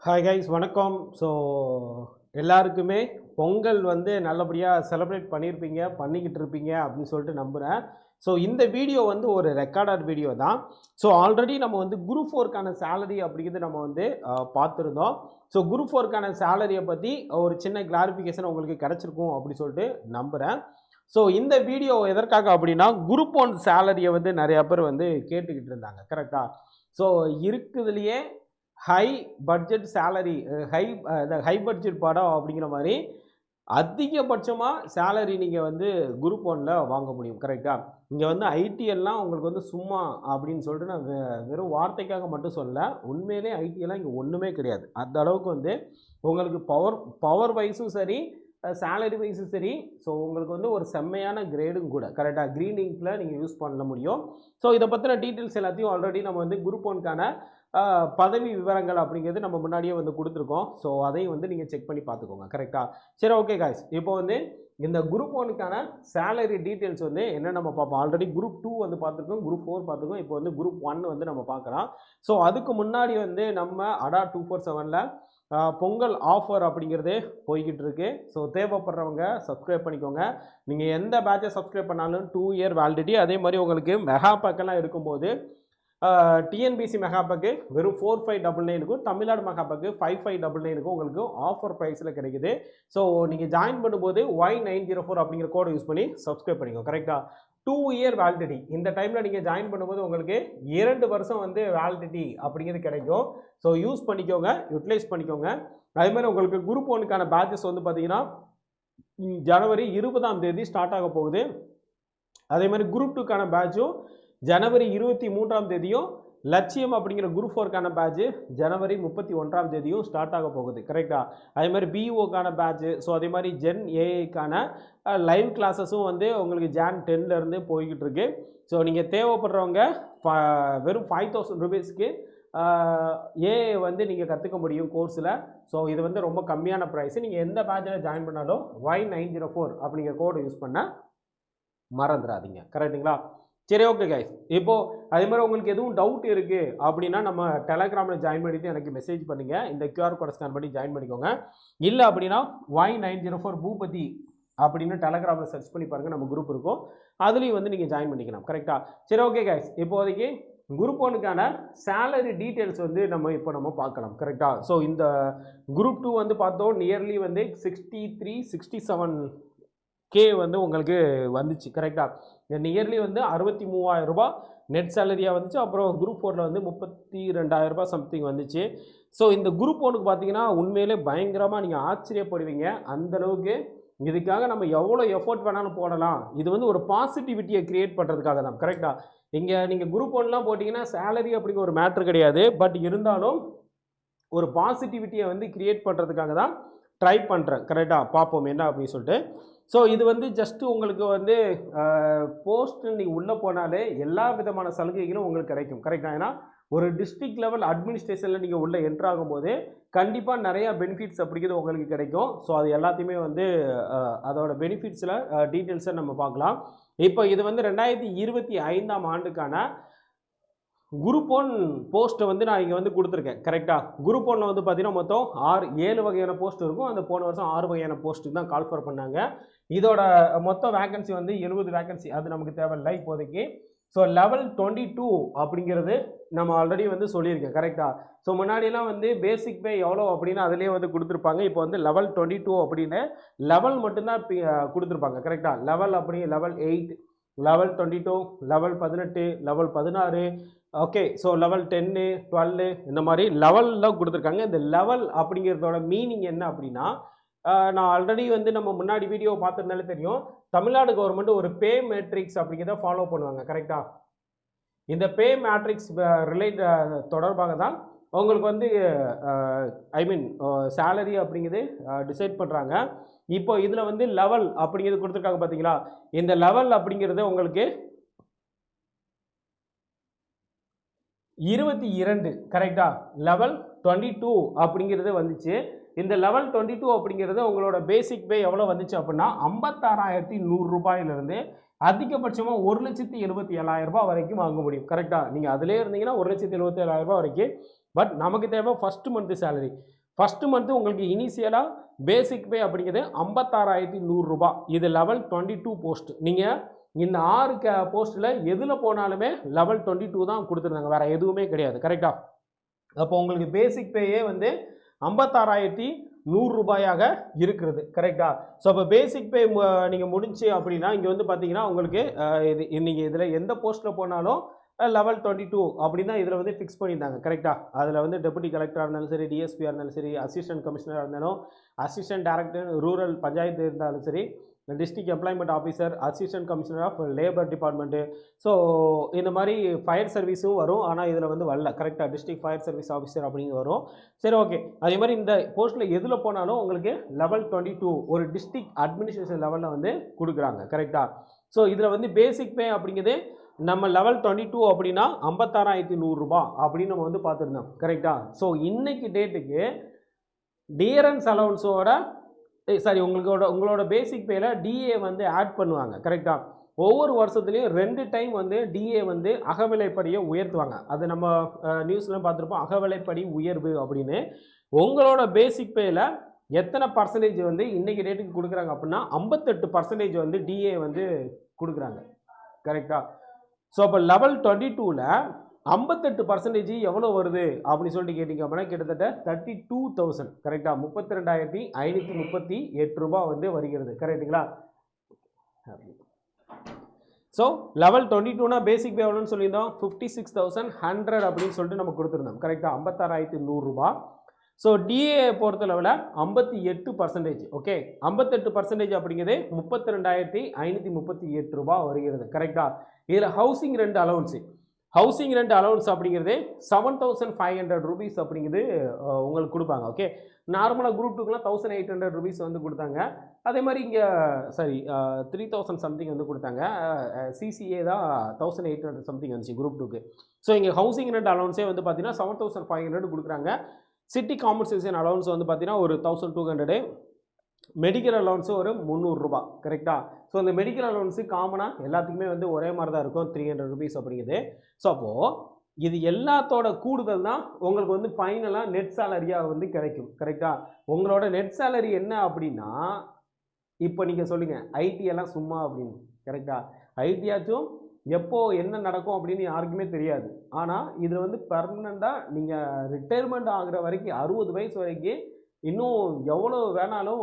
Hi guys வணக்கம். So எல்லாருக்குமே பொங்கல் வந்து நல்லபடியாக செலிப்ரேட் பண்ணியிருப்பீங்க, பண்ணிக்கிட்டு இருப்பீங்க அப்படின்னு சொல்லிட்டு நம்புகிறேன். ஸோ இந்த வீடியோ வந்து ஒரு ரெக்கார்டட் வீடியோ தான். ஸோ ஆல்ரெடி நம்ம வந்து குரூப் 4க்கான சேலரி அப்படிங்கிறது நம்ம வந்து பார்த்துருந்தோம். ஸோ குரூப் 4க்கான சேலரியை பற்றி ஒரு சின்ன கிளாரிஃபிகேஷன் உங்களுக்கு கிடச்சிருக்கும் அப்படி சொல்லிட்டு நம்புகிறேன். ஸோ இந்த வீடியோ எதற்காக அப்படின்னா, குரூப் 1 சேலரியை வந்து நிறையா பேர் வந்து கேட்டுக்கிட்டு இருந்தாங்க. கரெக்டாக? ஸோ இருக்குதுலேயே high budget salary, high budget படம் அப்படிங்கிற மாதிரி அதிகபட்சமாக சேலரி நீங்கள் வந்து குரூப் 1ல் வாங்க முடியும். கரெக்டாக? இங்கே வந்து ஐடி எல்லாம் உங்களுக்கு வந்து சும்மா அப்படின்னு சொல்லிட்டு நான் வெறும் வார்த்தைக்காக மட்டும் சொல்லலை. உண்மையிலே ஐடி எல்லாம் இங்கே ஒன்றுமே கிடையாது. அந்த அளவுக்கு வந்து உங்களுக்கு பவர் வைஸும் சரி, சேலரி வைஸும் சரி. ஸோ உங்களுக்கு வந்து ஒரு செம்மையான கிரேடும் கூட. கரெக்டாக? க்ரீன் இங்கில் நீங்கள் யூஸ் பண்ண முடியும். ஸோ இதை பற்றின டீட்டெயில்ஸ் எல்லாத்தையும் ஆல்ரெடி நம்ம வந்து குரூப் 1க்கான பதவி விவரங்கள் அப்படிங்கிறது நம்ம முன்னாடியே வந்து கொடுத்துருக்கோம். ஸோ அதையும் வந்து நீங்கள் செக் பண்ணி பார்த்துக்கோங்க. கரெக்டாக? சரி, ஓகே காய்ஸ். இப்போ வந்து இந்த குரூப் 1க்கான சேலரி டீட்டெயில்ஸ் வந்து என்ன நம்ம பார்ப்போம். ஆல்ரெடி குரூப் 2 வந்து பார்த்துருக்கோம், குரூப் 4 பார்த்துருக்கோம். இப்போ வந்து குரூப் 1 வந்து நம்ம பார்க்கலாம். ஸோ அதுக்கு முன்னாடி வந்து நம்ம அடா 247ல் பொங்கல் ஆஃபர் அப்படிங்கிறது போய்கிட்டு இருக்கு. ஸோ தேவைப்படுறவங்க சப்ஸ்கிரைப் பண்ணிக்கோங்க. நீங்கள் எந்த பேட்சை சப்ஸ்கிரைப் பண்ணாலும் 2 இயர் வேலிடிட்டி. அதே மாதிரி உங்களுக்கு மெகா பேக்கெல்லாம் இருக்கும்போது டிஎன்பிசி மெகா பேக்கு வெறும் 4599க்கும், தமிழ்நாடு மெகா பேக்கு 5599க்கும் உங்களுக்கு ஆஃபர் ப்ரைஸில் கிடைக்குது. ஸோ நீங்கள் ஜாயின் பண்ணும்போது Y904 அப்படிங்கிற கோடை யூஸ் பண்ணி சப்ஸ்கிரைப் பண்ணிக்கோங்க. கரெக்டாக? 2 இயர் வேலிடிட்டி. இந்த டைமில் நீங்கள் ஜாயின் பண்ணும்போது உங்களுக்கு 2 வருஷம் வந்து வேலிடிட்டி அப்படிங்கிறது கிடைக்கும். ஸோ யூஸ் பண்ணிக்கோங்க, யூட்டிலைஸ் பண்ணிக்கோங்க. அதே மாதிரி உங்களுக்கு குரூப் 1க்கான பேட்சஸ் வந்து பார்த்தீங்கன்னா ஜனவரி 20ஆம் தேதி ஸ்டார்ட் ஆக போகுது. அதே மாதிரி குரூப் 2க்கான பேட்சும் ஜனவரி 23ஆம் தேதியும், லட்சியம் அப்படிங்கிற குரூப் 4க்கான பேட்சு ஜனவரி 31ஆம் தேதியும் ஸ்டார்ட் ஆக போகுது. கரெக்டாக? அதே மாதிரி பிஇஓக்கான பேட்சு, ஸோ அதே மாதிரி ஜென் ஏஐக்கான லைவ் கிளாஸஸும் வந்து உங்களுக்கு ஜான் 10லேருந்து போய்கிட்டு இருக்கு. ஸோ நீங்கள் தேவைப்படுறவங்க வெறும் 5000 ரூபீஸ்க்கு ஏஐ வந்து நீங்கள் கற்றுக்க முடியும் கோர்ஸில். ஸோ இது வந்து ரொம்ப கம்மியான ப்ரைஸு. நீங்கள் எந்த பேட்சில் ஜாயின் பண்ணாலும் Y904 அப்படிங்கிற கோடு யூஸ் பண்ண மறந்துடாதீங்க. கரெக்டுங்களா? சரி, ஓகே கைஸ். இப்போது அதே மாதிரி உங்களுக்கு எதுவும் டவுட் இருக்குது அப்படின்னா நம்ம டெலகிராமில் ஜாயின் பண்ணிவிட்டு எனக்கு மெசேஜ் பண்ணுங்கள். இந்த கியூஆர் கோடை ஸ்கேன் பண்ணி ஜாயின் பண்ணிக்கோங்க. இல்லை அப்படின்னா Y904 பூபதி அப்படின்னு டெலகிராமில் சர்ச் பண்ணி பாருங்கள், நம்ம குரூப் இருக்கும். அதுலேயும் வந்து நீங்கள் ஜாயின் பண்ணிக்கலாம். கரெக்டாக? சரி, ஓகே கைஸ். இப்போதைக்கு குரூப் 1க்கான சேலரி டீட்டெயில்ஸ் வந்து நம்ம பார்க்கலாம். கரெக்டாக? ஸோ இந்த குரூப் 2 வந்து பார்த்தோம், நியர்லி வந்து 63-67K வந்து உங்களுக்கு வந்துச்சு. கரெக்டாக? நியர்லி வந்து 63,000 ரூபாய் நெட் சேலரியாக வந்துச்சு. அப்புறம் குரூப் 4ல் வந்து 32,000 ரூபாய் சம்திங் வந்துச்சு. ஸோ இந்த குரூப் 1க்கு பார்த்தீங்கன்னா உண்மையிலே பயங்கரமாக நீங்கள் ஆச்சரியப்படுவீங்க. அந்தளவுக்கு இதுக்காக நம்ம எவ்வளோ எஃபோர்ட் வேணாலும் போடலாம். இது வந்து ஒரு பாசிட்டிவிட்டியை க்ரியேட் பண்ணுறதுக்காக தான். கரெக்டாக? இங்கே நீங்கள் குரூப் 1லாம் போட்டிங்கன்னா சேலரி அப்படிங்கிற ஒரு மேட்ரு கிடையாது. பட் இருந்தாலும் ஒரு பாசிட்டிவிட்டியை வந்து க்ரியேட் பண்ணுறதுக்காக தான் ட்ரை பண்ணுறேன். கரெக்டாக? பார்ப்போம் என்ன அப்படின்னு சொல்லிட்டு. ஸோ இது வந்து ஜஸ்ட்டு உங்களுக்கு வந்து போஸ்ட்டு நீங்கள் உள்ளே போனாலே எல்லா விதமான சலுகைகளும் உங்களுக்கு கிடைக்கும். கரெக்டாக? ஏன்னா ஒரு டிஸ்ட்ரிக்ட் லெவல் அட்மினிஸ்ட்ரேஷனில் நீங்கள் உள்ளே என்ட்ரு ஆகும்போது கண்டிப்பாக நிறையா பெனிஃபிட்ஸ் அப்படிங்கிறது உங்களுக்கு கிடைக்கும். ஸோ அது எல்லாத்தையுமே வந்து அதோட பெனிஃபிட்ஸில் டீட்டெயில்ஸை நம்ம பார்க்கலாம். இப்போ இது வந்து 2025ஆம் ஆண்டுக்கான குரூப் 1 போஸ்ட்டை வந்து நான் இங்கே வந்து கொடுத்துருக்கேன். கரெக்டாக? குரூப் 1ல் வந்து பார்த்தீங்கன்னா மொத்தம் 7 வகையான போஸ்ட் இருக்கும். அந்த போன வருஷம் 6 வகையான போஸ்ட்டுக்கு தான் கால்ஃபர் பண்ணாங்க. இதோட மொத்த வேக்கன்சி வந்து 70 வேக்கன்சி. அது நமக்கு தேவையில்லை இப்போதைக்கு. ஸோ லெவல் 22 அப்படிங்கிறது நம்ம ஆல்ரெடி வந்து சொல்லியிருக்கேன். கரெக்டாக? ஸோ முன்னாடியெல்லாம் வந்து பேசிக் பே எவ்வளோ அப்படின்னு அதிலே வந்து கொடுத்துருப்பாங்க. இப்போ வந்து லெவல் 22 அப்படின்னு லெவல் மட்டும்தான் கொடுத்துருப்பாங்க. கரெக்டாக? லெவல் அப்படி level 8, level 22, level 18, level 16. Okay. So level 10, 12 இந்த மாதிரி லெவலில் கொடுத்துருக்காங்க. இந்த லெவல் அப்படிங்கிறதோட மீனிங் என்ன அப்படின்னா, நான் ஆல்ரெடி வந்து நம்ம முன்னாடி வீடியோ பார்த்துருந்தாலே தெரியும், தமிழ்நாடு கவர்மெண்ட் ஒரு பே மேட்ரிக்ஸ் அப்படிங்கிறத ஃபாலோ பண்ணுவாங்க. கரெக்டாக? இந்த பே மேட்ரிக்ஸ் தொடர்பாக தான் உங்களுக்கு வந்து சேலரி அப்படிங்கிறது டிசைட் பண்ணுறாங்க. இப்போ இதில் வந்து லெவல் அப்படிங்கிறது கொடுத்துருக்காங்க பார்த்தீங்களா? இந்த லெவல் அப்படிங்கிறது உங்களுக்கு 22. கரெக்டாக? லெவல் 22 அப்படிங்கிறது வந்துச்சு. இந்த லெவல் 22 அப்படிங்கிறது உங்களோட பேசிக் பே எவ்வளோ வந்துச்சு அப்படின்னா 56,100 ரூபாயிலிருந்து அதிகபட்சமாக 1,77,000 ரூபாய் வரைக்கும் வாங்க முடியும். கரெக்டாக நீங்கள் அதிலே இருந்தீங்கன்னா 1,77,000 ரூபாய் வரைக்கும். பட் நமக்கு தேவை first month salary. First month உங்களுக்கு இனிஷியலாக பேசிக் பே அப்படிங்கிறது 56,100 ரூபாய். இது லெவல் 22 போஸ்ட். நீங்கள் இந்த 6 போஸ்ட்டில் எதில் போனாலுமே லெவல் 22 தான் கொடுத்துருந்தாங்க, வேறு எதுவுமே கிடையாது. கரெக்டாக அப்போ உங்களுக்கு பேசிக் பேயே வந்து 56,100 ரூபாயாக இருக்கிறது. கரெக்டாக ஸோ அப்போ பேசிக் பே நீங்கள் முடிஞ்சு அப்படின்னா இங்கே வந்து பார்த்தீங்கன்னா உங்களுக்கு இது நீங்கள் இதில் எந்த போஸ்ட்டில் போனாலும் லெவல் 22 அப்படின்னு தான் இதில் வந்து ஃபிக்ஸ் பண்ணியிருந்தாங்க. கரெக்டாக அதில் வந்து டெபுட்டி கலெக்டராக இருந்தாலும் சரி, டிஎஸ்பியாக இருந்தாலும் சரி, அசிஸ்டன்ட் கமிஷனராக இருந்தாலும், அசிஸ்டன்ட் டைரக்டர் ரூரல் பஞ்சாயத்து இருந்தாலும் சரி, district employment officer, assistant commissioner of labour department, so இந்த மாதிரி ஃபயர் சர்வீஸும் வரும். ஆனால் இதில் வந்து வரல. கரெக்டாக டிஸ்ட்ரிக்ட் ஃபயர் சர்வீஸ் ஆஃபீஸர் அப்படிங்க வரும். சரி, ஓகே. அதே மாதிரி இந்த போஸ்ட்டில் எதில் போனாலும் உங்களுக்கு லெவல் 22 ஒரு டிஸ்ட்ரிக்ட் அட்மினிஸ்ட்ரேஷன் லெவலில் வந்து கொடுக்குறாங்க. கரெக்டாக ஸோ இதில் வந்து பேசிக் பே அப்படிங்கிறது நம்ம லெவல் 22 அப்படின்னா 56,100 ரூபாய் அப்படின்னு நம்ம வந்து பார்த்துருந்தோம். கரெக்டாக ஸோ இன்னைக்கு டேட்டுக்கு டியரன்ஸ் அலவன்ஸோட சாரி உங்களோட பேசிக் பேல டிஏ வந்து ஆட் பண்ணுவாங்க. கரெக்டாக ஒவ்வொரு வருஷத்துலேயும் 2 டைம் வந்து டிஏ வந்து அகவிலைப்படியை உயர்த்துவாங்க. அது நம்ம நியூஸ்லாம் பார்த்துருப்போம், அகவிலைப்படி உயர்வு அப்படின்னு. உங்களோட பேசிக் பேல எத்தனை பர்சன்டேஜ் வந்து இன்றைக்கி ரேட்டுக்கு கொடுக்குறாங்க அப்படின்னா 58% வந்து டிஏ வந்து கொடுக்குறாங்க. கரெக்டாக ஸோ அப்போ லெவல் 22ல் 58% எவ்வளோ வருது அப்படின்னு சொல்லிட்டு கேட்டிங்க அப்படின்னா கிட்டத்தட்ட 32,000. கரெக்டாக 32,538 ரூபாய் வந்து வருகிறது. கரெக்டுங்களா? ஸோ லெவல் 22னா பேசிக் பே எவ்வளோன்னு சொல்லியிருந்தோம், 56,100 அப்படின்னு சொல்லிட்டு நம்ம கொடுத்துருந்தோம். கரெக்டாக 56,100 ரூபாய். ஸோ டிஏ பொறுத்தளவில் 58%. ஓகே, 58% அப்படிங்கிறது 32,538 ரூபாய் வருகிறது. கரெக்டாக இதில் ஹவுசிங் ரெண்ட் அலவுன்ஸ் அப்படிங்கிறது 7,500 ரூபீஸ் அப்படிங்கிறது உங்களுக்கு கொடுப்பாங்க. ஓகே, நார்மலாக குரூப் 2க்குலாம் 1,800 ரூபீஸ் வந்து கொடுத்தாங்க. அதே மாதிரி இங்கே சாரி 3,000 சம்திங் வந்து கொடுத்தாங்க. சிசிஏ தான் 1,800 சம்திங் வந்துச்சு குரூப் 2க்கு. ஸோ இங்கே ஹவுசிங் ரெண்ட் அலவுன்ஸே வந்து பார்த்தீங்கன்னா 7,500 கொடுக்குறாங்க. சிட்டி காம்பன்சேஷன் அலவுன்ஸ் வந்து பார்த்தீங்கன்னா ஒரு 1,200, மெடிக்கல் அலவுன்ஸு ஒரு 300 ரூபாய். கரெக்டாக ஸோ இந்த மெடிக்கல் அலவுன்ஸு காமனாக எல்லாத்துக்குமே வந்து ஒரே மாதிரி தான் இருக்கும், 300 ரூபீஸ் அப்படிங்குது. ஸோ அப்போது இது எல்லாத்தோட கூடுதல் தான் உங்களுக்கு வந்து ஃபைனலாக நெட் சேலரியாக வந்து கிடைக்கும். கரெக்டாக உங்களோட நெட் சேலரி என்ன அப்படின்னா இப்போ நீங்கள் சொல்லுங்கள் ஐடி எல்லாம் சும்மா அப்படின்னு. கரெக்டாக ஐடியாச்சும் எப்போ என்ன நடக்கும் அப்படின்னு யாருக்குமே தெரியாது. ஆனால் இதில் வந்து பர்மனெண்ட்டாக நீங்கள் ரிட்டையர்மெண்ட் ஆகிற வரைக்கும் 60 வயசு வரைக்கும் இன்னும் எவ்வளோ வேணாலும்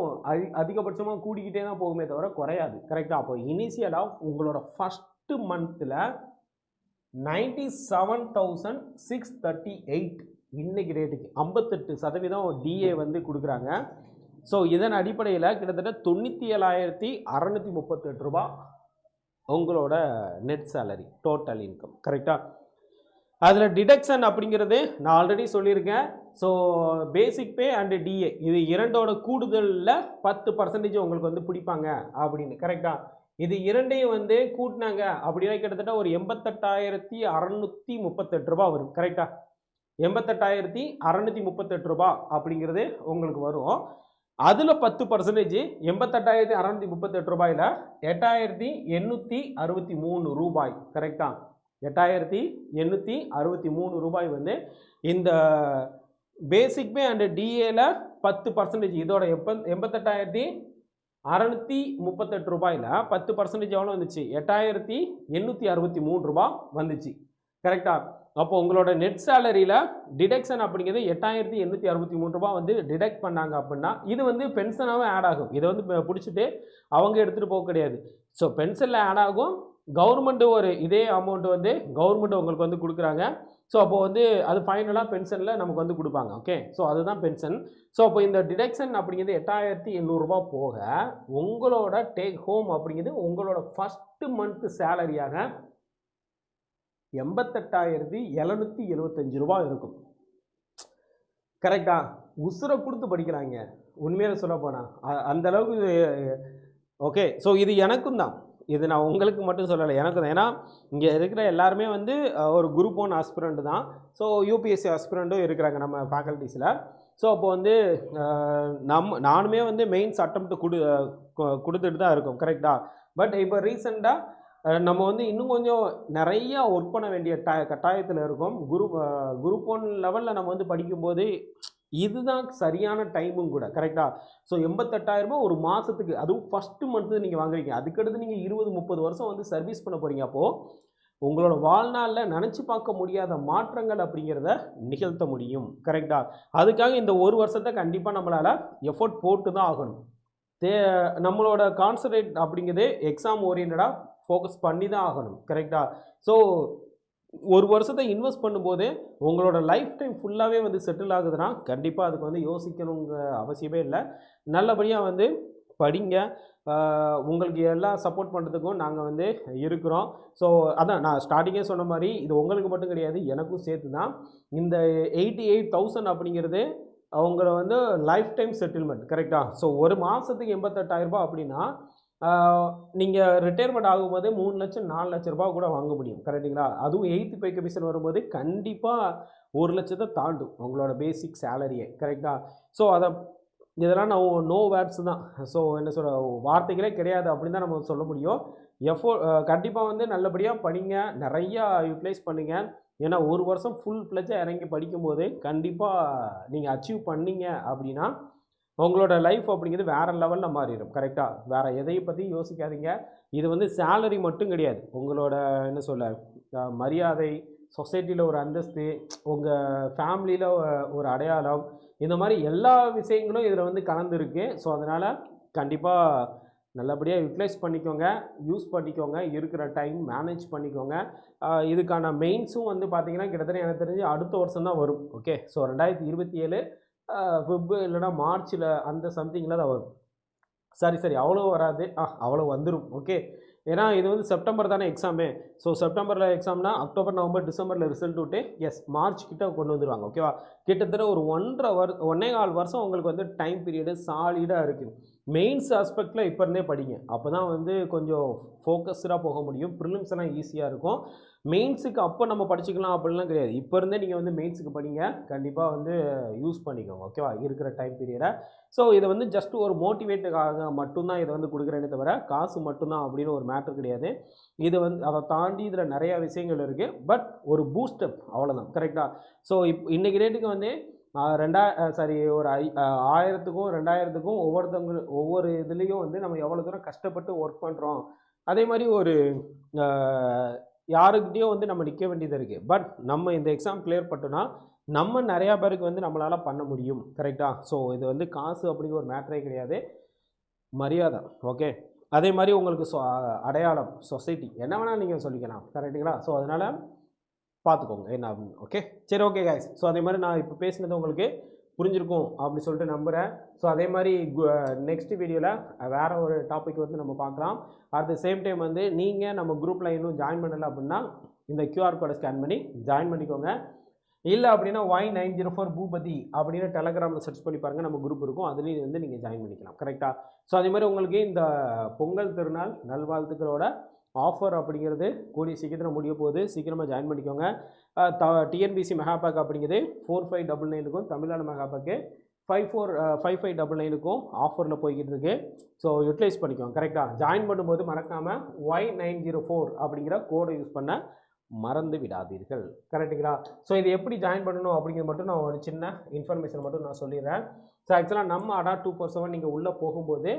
அதிகபட்சமாக கூடிக்கிட்டே தான் போகுமே தவிர குறையாது. கரெக்டாக அப்போ இனிஷியலாக உங்களோட ஃபஸ்ட்டு மந்தில் 97,638 இன்னைக்கு ரேட்டுக்கு 58% டிஏ வந்து கொடுக்குறாங்க. ஸோ இதன் அடிப்படையில் கிட்டத்தட்ட 97,638 ரூபாய் உங்களோட நெட் சேலரி டோட்டல் இன்கம். கரெக்டாக அதில் டிடக்ஷன் அப்படிங்கிறது நான் ஆல்ரெடி சொல்லியிருக்கேன். So basic pay and DA இது இரண்டோட கூடுதலில் 10% உங்களுக்கு வந்து பிடிப்பாங்க அப்படின்னு. கரெக்டாக இது இரண்டையும் வந்து கூட்டினாங்க அப்படின்னா கிட்டத்தட்ட ஒரு 88,638 ரூபாய் வரும். கரெக்டாக 88,638 ரூபாய் அப்படிங்கிறது உங்களுக்கு வரும். அதில் 10% 88,638 ரூபாயில் 8,863 ரூபாய். கரெக்டாக 8,863 ரூபாய் வந்து இந்த பேசிக் பே அண்ட் டிஏல 10% இதோட 88,638 ரூபாயில் 10% எவ்வளோ வந்துச்சு, 8,863 ரூபாய் வந்துச்சு. கரெக்டாக அப்போ உங்களோட நெட் சேலரியில் டிடக்ஷன் அப்படிங்கிறது 8,863 ரூபாய் வந்து டிடக்ட் பண்ணாங்க அப்படின்னா இது வந்து பென்ஷனாகவும் ஆட் ஆகும். இதை வந்து பிடிச்சிட்டு அவங்க எடுத்துகிட்டு போக கிடையாது. ஸோ பென்ஷனில் ஆட் ஆகும். கவர்மெண்ட்டு ஒரு இதே அமௌண்ட் வந்து கவர்மெண்ட் உங்களுக்கு வந்து கொடுக்குறாங்க. ஸோ அப்போ வந்து அது ஃபைனலாக பென்ஷனில் நமக்கு வந்து கொடுப்பாங்க. ஓகே, ஸோ அதுதான் பென்ஷன். ஸோ அப்போ இந்த டிடக்ஷன் அப்படிங்கிறது 8,800 ரூபாய் போக உங்களோட டேக் ஹோம் அப்படிங்கிறது உங்களோட ஃபஸ்ட்டு மந்த்து சேலரியாக 88,775 ரூபாய் இருக்கும். கரெக்டாக உசுரை கொடுத்து படிக்கிறாங்க உண்மையாக சொல்ல போனால் அந்த அளவுக்கு. ஓகே, ஸோ இது எனக்கும் தான், இது நான் உங்களுக்கு மட்டும் சொல்லலை, எனக்கும் தான். ஏன்னா இங்கே இருக்கிற எல்லாருமே வந்து ஒரு குரூப் 1 ஆஸ்பிரண்ட் தான். ஸோ யூபிஎஸ்சி ஆஸ்பிரண்ட்டும் இருக்கிறாங்க நம்ம ஃபேக்கல்ட்டிஸில். ஸோ அப்போ வந்து நானுமே வந்து மெயின்ஸ் அட்டெம்ப்ட் கொடுத்துட்டு தான் இருக்கோம். கரெக்டாக பட் இப்போ ரீசெண்டாக நம்ம வந்து இன்னும் கொஞ்சம் நிறையா ஒர்க் பண்ண வேண்டிய கட்டாயத்தில் இருக்கும். குரூப் 1 லெவலில் நம்ம வந்து படிக்கும்போது இதுதான் சரியான டைமும் கூட. கரெக்டா? ஸோ 88,000 ஒரு மாதத்துக்கு, அதுவும் ஃபஸ்ட்டு மந்த்து நீங்கள் வாங்குறீங்க. அதுக்கடுத்து நீங்கள் 20-30 வருஷம் வந்து சர்வீஸ் பண்ண போகிறீங்க. அப்போது உங்களோட வாழ்நாளில் நினச்சி பார்க்க முடியாத மாற்றங்கள் அப்படிங்கிறத நிகழ்த்த முடியும். கரெக்டா? அதுக்காக இந்த ஒரு வருஷத்தை கண்டிப்பாக நம்மளால் எஃபோர்ட் போட்டு தான் ஆகணும். நம்மளோட கான்சன்ட்ரேட் அப்படிங்கிறது எக்ஸாம் ஓரியன்டாக ஃபோக்கஸ் பண்ணி தான் ஆகணும். கரெக்டா? ஸோ ஒரு வருஷத்தை இன்வெஸ்ட் பண்ணும்போது உங்களோட லைஃப் டைம் ஃபுல்லாகவே வந்து செட்டில் ஆகுதுன்னா கண்டிப்பாக அதுக்கு வந்து யோசிக்கணுங்க அவசியமே இல்லை. நல்லபடியாக வந்து படிங்க. உங்களுக்கு எல்லாம் சப்போர்ட் பண்ணுறதுக்கும் நாங்கள் வந்து இருக்கிறோம். ஸோ அதான் நான் ஸ்டார்டிங்கே சொன்ன மாதிரி இது உங்களுக்கு மட்டும் கிடையாது, எனக்கும் சேர்த்து தான். இந்த 88,000 அப்படிங்கிறது அவங்கள வந்து லைஃப் டைம் செட்டில்மெண்ட். கரெக்டாக? ஸோ ஒரு மாதத்துக்கு 88,000 அப்படின்னா நீங்கள் ரிட்டையர்மெண்ட் ஆகும்போது 3 லட்சம் 4 லட்ச ரூபா கூட வாங்க முடியும். கரெக்டுங்களா? அதுவும் 8th பே கமிஷன் வரும்போது கண்டிப்பாக 1 லட்சத்தை தாண்டும் உங்களோட பேசிக் சேலரியை. கரெக்டாக? ஸோ இதெல்லாம் நான் நோ வேர்ட்ஸ் தான். ஸோ என்ன சொல்ல, வார்த்தைகளே கிடையாது அப்படின்னு தான் நம்ம சொல்ல முடியும். கண்டிப்பாக வந்து நல்லபடியாக படிங்க, நிறையா யூட்டிலைஸ் பண்ணுங்கள். ஏன்னா ஒரு வருஷம் ஃபுல் ஃப்ளெட்ஜாக இறங்கி படிக்கும்போது கண்டிப்பாக நீங்கள் அச்சீவ் பண்ணீங்க அப்படின்னா உங்களோட லைஃப் அப்படிங்கிறது வேறு லெவலில் மாறிடும். கரெக்டாக? வேறு எதையும் பற்றி யோசிக்காதீங்க. இது வந்து சேலரி மட்டும் கிடையாது, உங்களோட என்ன சொல்ல மரியாதை, சொசைட்டியில் ஒரு அந்தஸ்து, உங்கள் ஃபேமிலியில் ஒரு அடையாளம், இந்த மாதிரி எல்லா விஷயங்களும் இதில் வந்து கலந்துருக்கு. ஸோ அதனால் கண்டிப்பாக நல்லபடியாக யூட்டிலைஸ் பண்ணிக்கோங்க, யூஸ் பண்ணிக்கோங்க, இருக்கிற டைம் மேனேஜ் பண்ணிக்கோங்க. இதுக்கான மெயின்ஸும் வந்து பார்த்திங்கன்னா கிட்டத்தட்ட எனக்கு தெரிஞ்சு அடுத்த வருஷம் தான் வரும். ஓகே, ஸோ 2027 ஃபிப் இல்லைனா மார்ச்சில் அந்த சம்திங்கில் தான் வரும். சரி அவ்வளோ வராது, அவ்வளோ வந்துடும். ஓகே, ஏன்னா இது வந்து செப்டம்பர் தானே எக்ஸாமு. ஸோ செப்டம்பரில் எக்ஸாம்னா அக்டோபர், நவம்பர், டிசம்பரில் ரிசல்ட் விட்டு மார்ச் கிட்ட கொண்டு வந்துடுவாங்க. ஓகேவா? கிட்டத்தட்ட ஒரு 1.25 வருஷம் உங்களுக்கு வந்து டைம் பீரியடு சாலிடாக இருக்குது. மெயின்ஸ் ஆஸ்பெக்டில் இப்போ இருந்தே படிங்க. அப்போ தான் வந்து கொஞ்சம் ஃபோக்கஸ்டாக போக முடியும். ப்ரிலிம்ஸ் எல்லாம் ஈஸியாக இருக்கும். மெயின்ஸுக்கு அப்போ நம்ம படிச்சுக்கலாம் அப்படிலாம் கிடையாது. இப்போ இருந்தே நீங்கள் வந்து மெயின்ஸுக்கு படிங்க, கண்டிப்பாக வந்து யூஸ் பண்ணிக்கோங்க. ஓகேவா? இருக்கிற டைம் பீரியடை. ஸோ இதை வந்து ஜஸ்ட் ஒரு மோட்டிவேட்டுக்காக மட்டும்தான் இதை வந்து கொடுக்குறேனே தவிர காசு மட்டும்தான் அப்படின்னு ஒரு மேட்ரு கிடையாது. இது வந்து அதை தாண்டி இதில் நிறையா விஷயங்கள் இருக்குது. பட் ஒரு பூஸ்டப் அவ்வளோதான். கரெக்டாக? ஸோ இன்றைக்கி ரேட்டுக்கு வந்து ஒரு 1000க்கும் 2000க்கும் ஒவ்வொரு இதுலேயும் வந்து நம்ம எவ்வளோ தூரம் கஷ்டப்பட்டு ஒர்க் பண்ணுறோம். அதே மாதிரி ஒரு யாருக்கிட்டையும் வந்து நம்ம நிற்க வேண்டியது இருக்குது. பட் நம்ம இந்த எக்ஸாம் கிளியர் பண்ணிட்டோன்னா நம்ம நிறையா பேருக்கு வந்து நம்மளால் பண்ண முடியும். கரெக்டாக? ஸோ இது வந்து காசு அப்படிங்கிற ஒரு மேட்டரே கிடையாது, மரியாதை. ஓகே, அதே மாதிரி உங்களுக்கு அடையாளம், சொசைட்டி, என்ன வேணால் நீங்கள் சொல்லிக்கலாம். கரெக்டுங்களா? ஸோ அதனால் பார்த்துக்கோங்க என்ன அப்படின்னு. ஓகே, சரி, ஓகே கைஸ். ஸோ அதே மாதிரி நான் இப்போ பேசினது உங்களுக்கு புரிஞ்சிருக்கும் அப்படின்னு சொல்லிட்டு நம்புகிறேன். ஸோ அதே மாதிரி நெக்ஸ்ட் வீடியோவில் வேறு ஒரு டாபிக் வந்து நம்ம பார்க்கலாம். அட் த சேம் டைம் வந்து நீங்கள் நம்ம குரூப்பில் இன்னும் ஜாயின் பண்ணலை அப்படின்னா இந்த QR கோடை ஸ்கேன் பண்ணி ஜாயின் பண்ணிக்கோங்க. இல்லை அப்படின்னா Y904 பூபதி அப்படின்னு டெலகிராமில் சர்ச் பண்ணி பாருங்கள், நம்ம குரூப் இருக்கும், அதுலேயும் வந்து நீங்கள் ஜாயின் பண்ணிக்கலாம். கரெக்டாக? ஸோ அதே மாதிரி உங்களுக்கு இந்த பொங்கல் திருநாள் நல்வாழ்த்துக்களோட ஆஃபர் அப்படிங்கிறது கூடிய சீக்கிரம் முடிய போகுது. சீக்கிரமாக ஜாயின் பண்ணிக்கோங்க. TNPSC மெகா பேக் அப்படிங்கிறது 4599க்கும், தமிழ்நாடு மெகா பேக்கு 5599க்கும் ஆஃபரில் போய்கிட்டு இருக்கு. ஸோ யூட்டிலைஸ் பண்ணிக்கோங்க. கரெக்டாக? ஜாயின் பண்ணும்போது மறக்காமல் Y904 அப்படிங்கிற கோடை யூஸ் பண்ண மறந்து விடாதீர்கள். கரெக்டுங்களா? ஸோ இது எப்படி ஜாயின் பண்ணணும் அப்படிங்கிறது மட்டும் நான் ஒரு சின்ன இன்ஃபர்மேஷன் மட்டும் நான் சொல்லிடுறேன். ஸோ ஆக்சுவலாக நம்ம ADA 247 நீங்கள் உள்ளே போகும்போது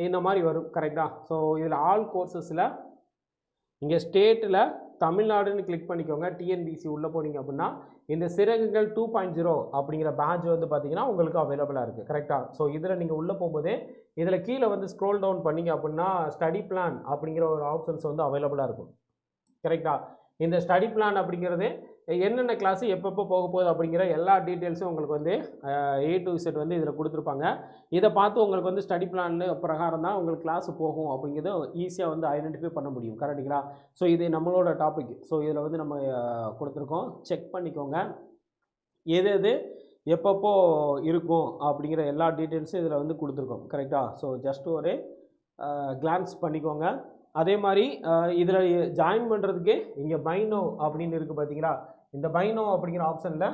இந்த மாதிரி வரும். கரெக்டாக? ஸோ இதில் ஆல் கோர்சஸில் இங்கே ஸ்டேட்டில் தமிழ்நாடுன்னு கிளிக் பண்ணிக்கோங்க. TNPSC உள்ளே போனீங்க அப்படின்னா இந்த சிறகுகள் 2.0 அப்படிங்கிற பேட்ச் வந்து பார்த்தீங்கன்னா உங்களுக்கு அவைலபிளாக இருக்குது. கரெக்டாக? ஸோ இதில் நீங்கள் உள்ளே போகும்போது இதில் கீழே வந்து ஸ்க்ரோல் டவுன் பண்ணிங்க அப்படின்னா ஸ்டடி பிளான் அப்படிங்கிற ஒரு ஆப்ஷன்ஸ் வந்து அவைலபிளாக இருக்கும். கரெக்டாக? இந்த ஸ்டடி பிளான் அப்படிங்கிறது என்னென்ன கிளாஸு எப்பப்போ போக போகுது அப்படிங்கிற எல்லா டீட்டெயில்ஸும் உங்களுக்கு வந்து A to Z வந்து இதில் கொடுத்துருப்பாங்க. இதை பார்த்து உங்களுக்கு வந்து ஸ்டடி பிளான் பிரகாரம் தான் உங்களுக்கு கிளாஸ் போகும் அப்படிங்கிறது ஈஸியாக வந்து ஐடென்டிஃபை பண்ண முடியும். கரெக்டுங்களா? ஸோ இது நம்மளோட டாபிக். ஸோ இதில் வந்து நம்ம கொடுத்துருக்கோம், செக் பண்ணிக்கோங்க. எது எப்பப்போ இருக்கும் அப்படிங்கிற எல்லா டீட்டெயில்ஸும் இதில் வந்து கொடுத்துருக்கோம். கரெக்டாக? ஸோ ஜஸ்ட் ஒரு கிளான்ஸ் பண்ணிக்கோங்க. அதே மாதிரி இதில் ஜாயின் பண்ணுறதுக்கு இங்கே பைனோ அப்படின்னு இருக்குது பார்த்தீங்களா? இந்த பைனோ அப்படிங்கிற ஆப்ஷனில்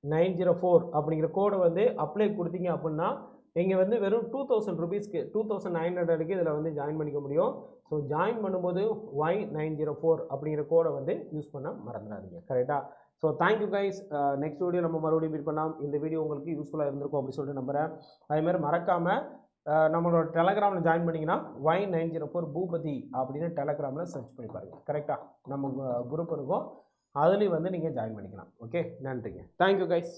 Y904 அப்படிங்கிற கோடை வந்து அப்ளை கொடுத்தீங்க அப்படின்னா இங்கே வந்து வெறும் 2000 ருபீஸ்க்கு 2900க்கு இதில் வந்து ஜாயின் பண்ணிக்க முடியும். ஸோ ஜாயின் பண்ணும்போது Y904 அப்படிங்கிற கோடை வந்து யூஸ் பண்ண மறந்துடாதீங்க. கரெக்டாக? So thank you guys. Next video நம்ம மறுபடியும் மீட் பண்ணலாம். இந்த வீடியோ உங்களுக்கு யூஸ்ஃபுல்லாக இருந்திருக்கும் அப்படின்னு சொல்லிட்டு நம்புகிறேன். அதேமாதிரி மறக்காமல் நம்மளோட டெலகிராமில் ஜாயின் பண்ணிங்கன்னா Y904 பூபதி அப்படின்னு டெலகிராமில் சர்ச் பண்ணி பாருங்கள். கரெக்டாக? நம்ம குரூப் இருக்கும், அதுலேயும் வந்து நீங்கள் ஜாயின் பண்ணிக்கலாம். ஓகே, நன்றிங்க. Thank you guys.